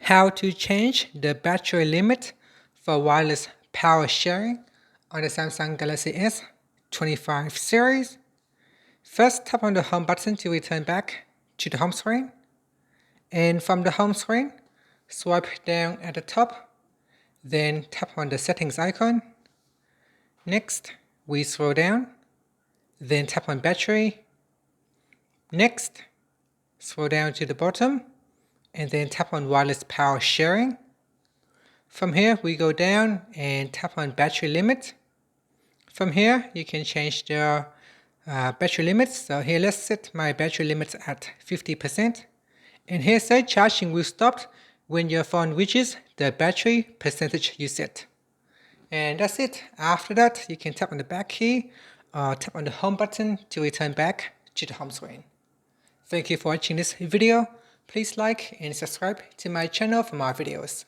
How to change the battery limit for wireless power sharing on the Samsung Galaxy S25 series. First, tap on the home button to return back to the home screen. And from the home screen, swipe down at the top, then tap on the settings icon. Next, we scroll down, then tap on battery. Next, scroll down to the bottom, and then tap on wireless power sharing. From here, we go down and tap on battery limit. From here, you can change the battery limits. So here, let's set my battery limits at 50%. And here say charging will stop when your phone reaches the battery percentage you set. And that's it. After that, you can tap on the back key or tap on the home button to return back to the home screen. Thank you for watching this video. Please like and subscribe to my channel for more videos.